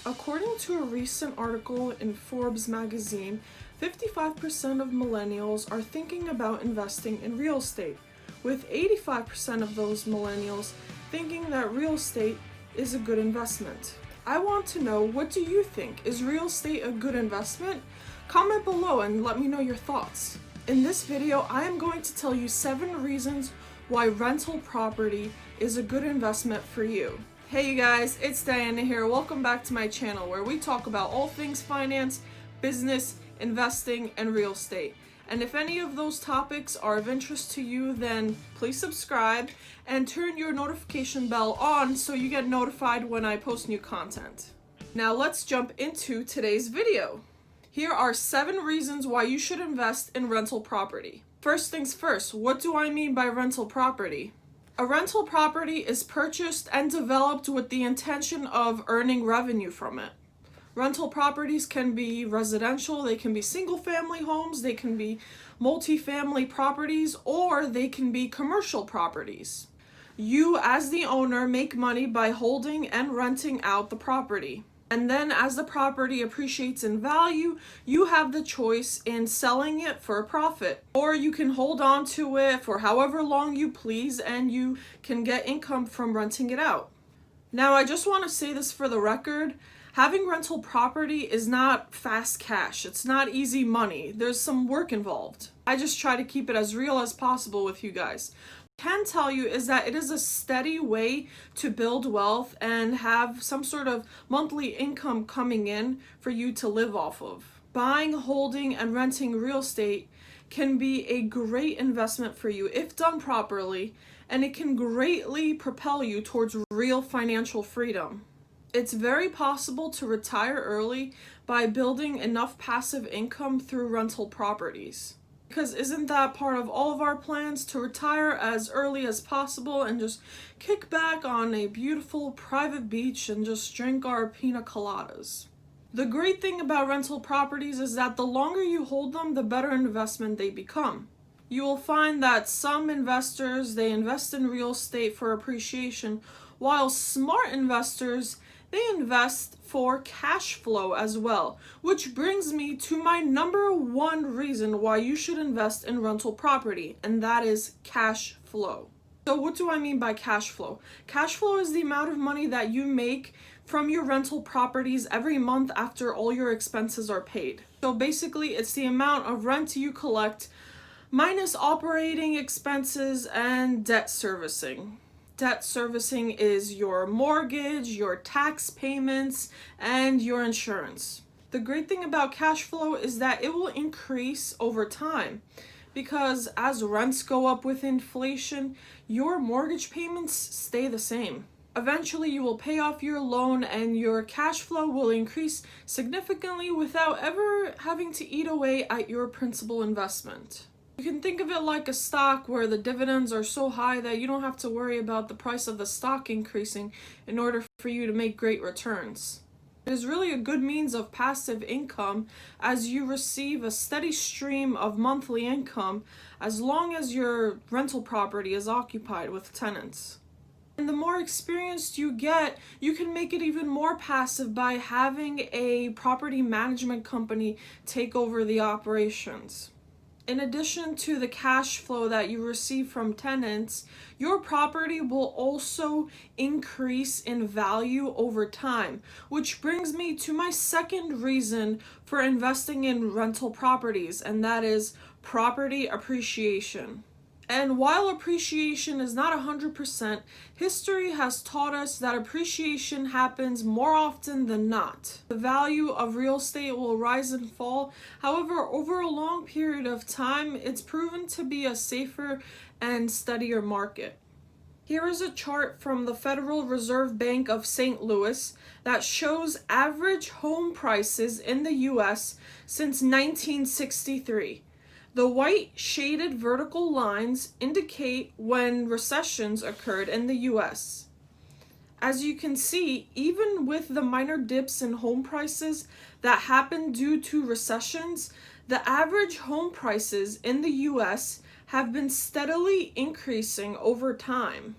According to a recent article in Forbes magazine, 55% of millennials are thinking about investing in real estate, with 85% of those millennials thinking that real estate is a good investment. I want to know, what do you think? Is real estate a good investment? Comment below and let me know your thoughts. In this video, I am going to tell you 7 reasons why rental property is a good investment for you. Hey you guys, it's Diana here. Welcome back to my channel where we talk about all things finance, business, investing, and real estate. And if any of those topics are of interest to you, then please subscribe and turn your notification bell on so you get notified when I post new content. Now let's jump into today's video. Here are 7 reasons why you should invest in rental property. First things first, what do I mean by rental property? A rental property is purchased and developed with the intention of earning revenue from it. Rental properties can be residential, they can be single-family homes, they can be multi-family properties, or they can be commercial properties. You, as the owner, make money by holding and renting out the property. And then as the property appreciates in value, you have the choice in selling it for a profit. Or you can hold on to it for however long you please and you can get income from renting it out. Now, I just want to say this for the record. Having rental property is not fast cash. It's not easy money. There's some work involved. I just try to keep it as real as possible with you guys. Can tell you is that it is a steady way to build wealth and have some sort of monthly income coming in for you to live off of. Buying, holding, and renting real estate can be a great investment for you if done properly, and it can greatly propel you towards real financial freedom. It's very possible to retire early by building enough passive income through rental properties. Because isn't that part of all of our plans, to retire as early as possible and just kick back on a beautiful private beach and just drink our pina coladas? The great thing about rental properties is that the longer you hold them, the better investment they become. You will find that some investors, they invest in real estate for appreciation, while smart investors, they invest for cash flow as well, which brings me to my number 1 reason why you should invest in rental property, and that is cash flow. So what do I mean by cash flow? Cash flow is the amount of money that you make from your rental properties every month after all your expenses are paid. So basically, it's the amount of rent you collect minus operating expenses and debt servicing. Debt servicing is your mortgage, your tax payments, and your insurance. The great thing about cash flow is that it will increase over time, because as rents go up with inflation, your mortgage payments stay the same. Eventually, you will pay off your loan and your cash flow will increase significantly without ever having to eat away at your principal investment. You can think of it like a stock where the dividends are so high that you don't have to worry about the price of the stock increasing in order for you to make great returns. It is really a good means of passive income as you receive a steady stream of monthly income as long as your rental property is occupied with tenants. And the more experienced you get, you can make it even more passive by having a property management company take over the operations. In addition to the cash flow that you receive from tenants, your property will also increase in value over time, which brings me to my 2nd reason for investing in rental properties, and that is property appreciation. And while appreciation is not 100%, history has taught us that appreciation happens more often than not. The value of real estate will rise and fall. However, over a long period of time, it's proven to be a safer and steadier market. Here is a chart from the Federal Reserve Bank of St. Louis that shows average home prices in the U.S. since 1963. The white shaded vertical lines indicate when recessions occurred in the US. As you can see, even with the minor dips in home prices that happen due to recessions, the average home prices in the US have been steadily increasing over time.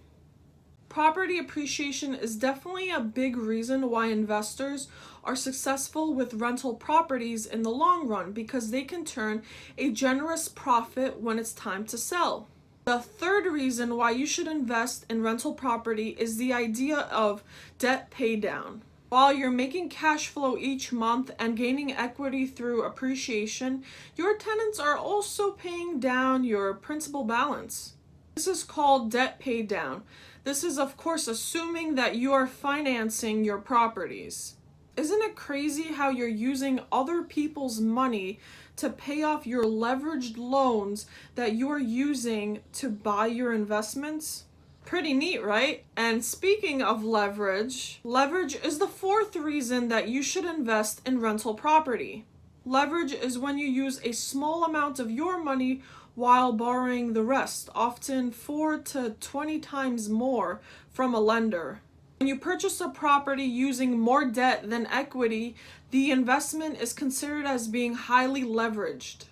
Property appreciation is definitely a big reason why investors are successful with rental properties in the long run, because they can turn a generous profit when it's time to sell. The third reason why you should invest in rental property is the idea of debt pay down. While you're making cash flow each month and gaining equity through appreciation, your tenants are also paying down your principal balance. This is called debt pay down. This is, of course, assuming that you are financing your properties. Isn't it crazy how you're using other people's money to pay off your leveraged loans that you're using to buy your investments? Pretty neat, right? And speaking of leverage is the fourth reason that you should invest in rental property. Leverage is when you use a small amount of your money while borrowing the rest, often 4 to 20 times more from a lender. When you purchase a property using more debt than equity, the investment is considered as being highly leveraged.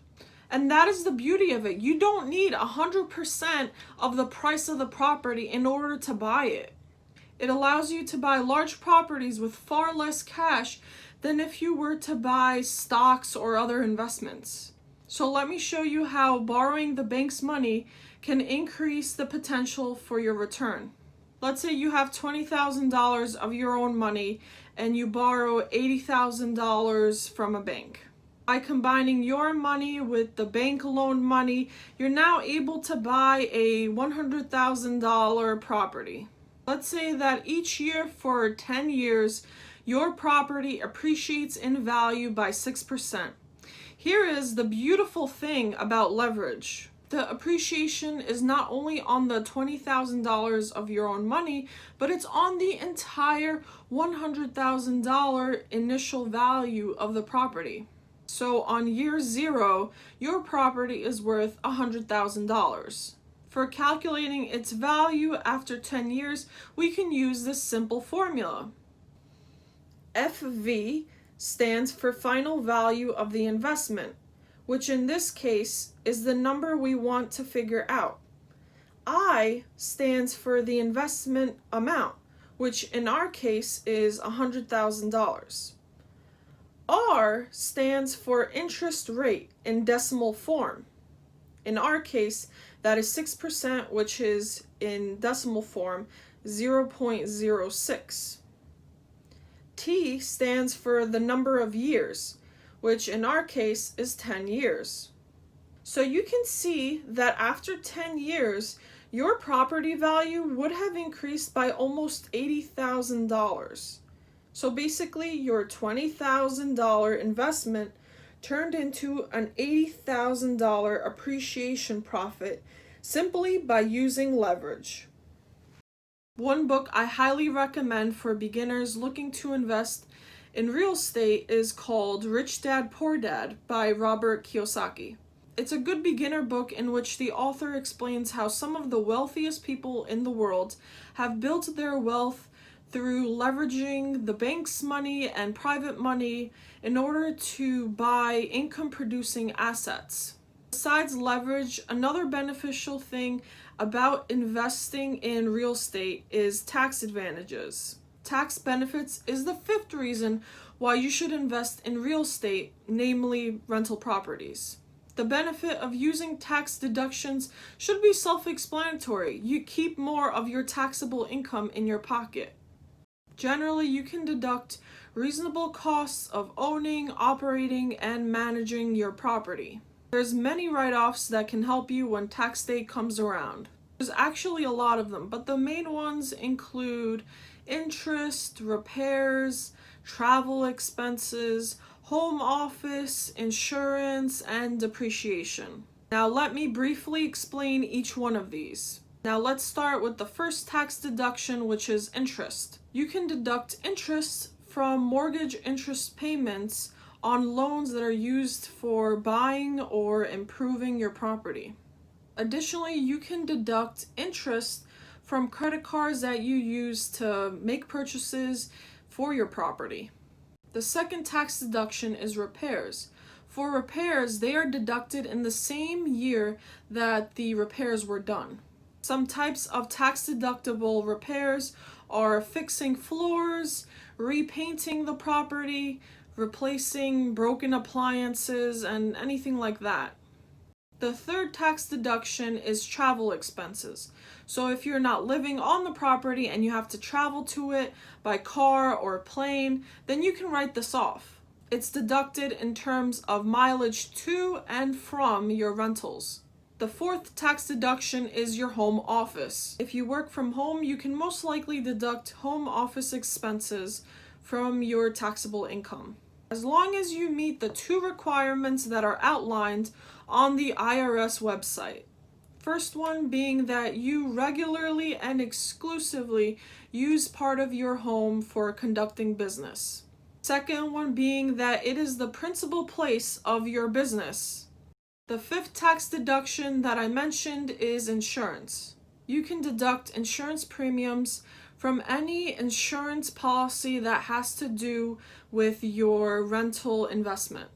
And that is the beauty of it. You don't need 100% of the price of the property in order to buy it. It allows you to buy large properties with far less cash than if you were to buy stocks or other investments. So let me show you how borrowing the bank's money can increase the potential for your return. Let's say you have $20,000 of your own money and you borrow $80,000 from a bank. By combining your money with the bank loan money, you're now able to buy a $100,000 property. Let's say that each year for 10 years, your property appreciates in value by 6%. Here is the beautiful thing about leverage. The appreciation is not only on the $20,000 of your own money, but it's on the entire $100,000 initial value of the property. So on year 0, your property is worth $100,000. For calculating its value after 10 years, we can use this simple formula. FV stands for final value of the investment, which in this case is the number we want to figure out. I stands for the investment amount, which in our case is $100,000. R stands for interest rate in decimal form. In our case, that is 6%, which is in decimal form 0.06. T stands for the number of years, which in our case is 10 years. So you can see that after 10 years, your property value would have increased by almost $80,000. So basically, your $20,000 investment turned into an $80,000 appreciation profit simply by using leverage. One book I highly recommend for beginners looking to invest in real estate is called Rich Dad, Poor Dad by Robert Kiyosaki. It's a good beginner book in which the author explains how some of the wealthiest people in the world have built their wealth through leveraging the bank's money and private money in order to buy income-producing assets. Besides leverage, another beneficial thing about investing in real estate is tax advantages. Tax benefits is the fifth reason why you should invest in real estate, namely rental properties. The benefit of using tax deductions should be self-explanatory. You keep more of your taxable income in your pocket. Generally, you can deduct reasonable costs of owning, operating, and managing your property. There's many write-offs that can help you when tax day comes around. There's actually a lot of them, but the main ones include interest, repairs, travel expenses, home office, insurance, and depreciation. Now let me briefly explain each one of these. Now let's start with the first tax deduction, which is interest. You can deduct interest from mortgage interest payments on loans that are used for buying or improving your property. Additionally, you can deduct interest from credit cards that you use to make purchases for your property. The second tax deduction is repairs. For repairs, they are deducted in the same year that the repairs were done. Some types of tax-deductible repairs are fixing floors, repainting the property, replacing broken appliances, and anything like that. The third tax deduction is travel expenses. So if you're not living on the property and you have to travel to it by car or plane, then you can write this off. It's deducted in terms of mileage to and from your rentals. The fourth tax deduction is your home office. If you work from home, you can most likely deduct home office expenses from your taxable income, as long as you meet the two requirements that are outlined on the IRS website. First one being that you regularly and exclusively use part of your home for conducting business. Second one being that it is the principal place of your business. The fifth tax deduction that I mentioned is insurance. You can deduct insurance premiums from any insurance policy that has to do with your rental investment.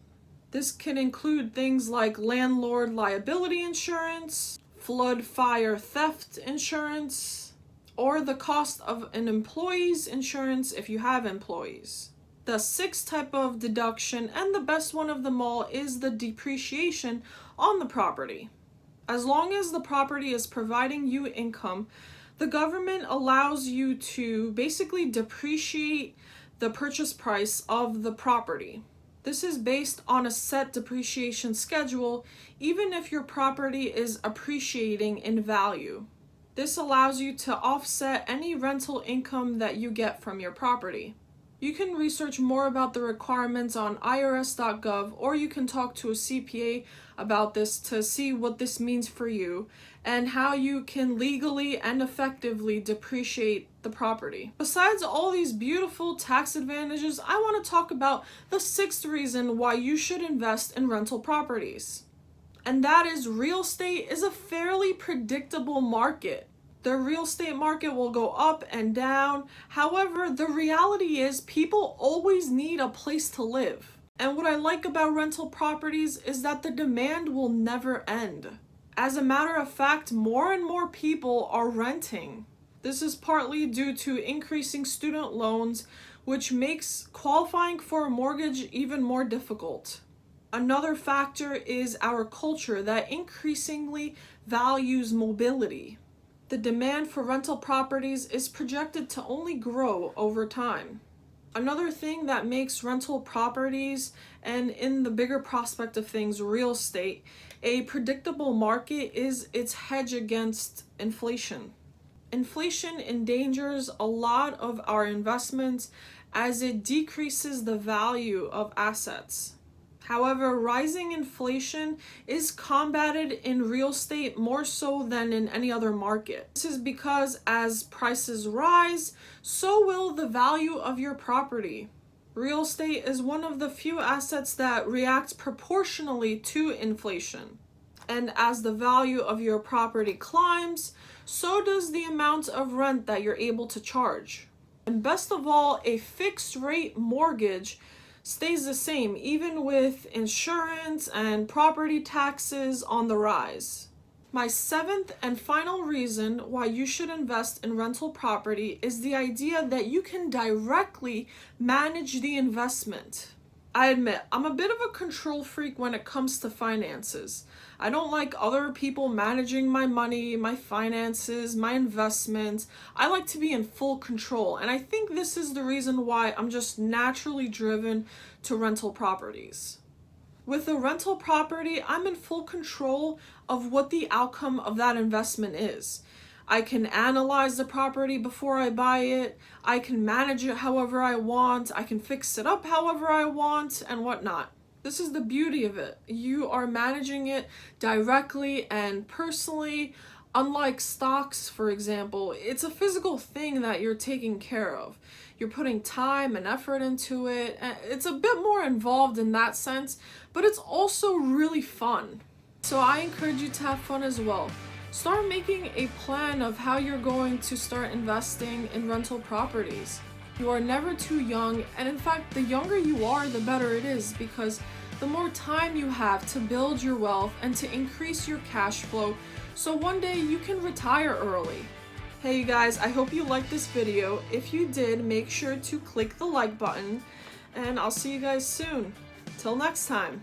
This can include things like landlord liability insurance, flood fire theft insurance, or the cost of an employee's insurance if you have employees. The sixth type of deduction, and the best one of them all, is the depreciation on the property. As long as the property is providing you income, the government allows you to basically depreciate the purchase price of the property. This is based on a set depreciation schedule, even if your property is appreciating in value. This allows you to offset any rental income that you get from your property. You can research more about the requirements on irs.gov, or you can talk to a CPA about this to see what this means for you and how you can legally and effectively depreciate the property. Besides all these beautiful tax advantages, I want to talk about the sixth reason why you should invest in rental properties. And that is, real estate is a fairly predictable market. The real estate market will go up and down. However, the reality is people always need a place to live. And what I like about rental properties is that the demand will never end. As a matter of fact, more and more people are renting. This is partly due to increasing student loans, which makes qualifying for a mortgage even more difficult. Another factor is our culture that increasingly values mobility. The demand for rental properties is projected to only grow over time. Another thing that makes rental properties, and in the bigger prospect of things, real estate, a predictable market is its hedge against inflation. Inflation endangers a lot of our investments as it decreases the value of assets. However, rising inflation is combated in real estate more so than in any other market. This is because as prices rise, so will the value of your property. Real estate is one of the few assets that reacts proportionally to inflation. And as the value of your property climbs, so does the amount of rent that you're able to charge. And best of all, a fixed rate mortgage stays the same even with insurance and property taxes on the rise. My seventh and final reason why you should invest in rental property is the idea that you can directly manage the investment. I admit, I'm a bit of a control freak when it comes to finances. I don't like other people managing my money, my finances, my investments. I like to be in full control, and I think this is the reason why I'm just naturally driven to rental properties. With a rental property, I'm in full control of what the outcome of that investment is. I can analyze the property before I buy it. I can manage it however I want. I can fix it up however I want and whatnot. This is the beauty of it. You are managing it directly and personally. Unlike stocks, for example, it's a physical thing that you're taking care of. You're putting time and effort into it. It's a bit more involved in that sense, but it's also really fun. So I encourage you to have fun as well. Start making a plan of how you're going to start investing in rental properties. You are never too young, and in fact, the younger you are, the better it is, because the more time you have to build your wealth and to increase your cash flow so one day you can retire early. Hey you guys, I hope you liked this video. If you did, make sure to click the like button, and I'll see you guys soon. Till next time.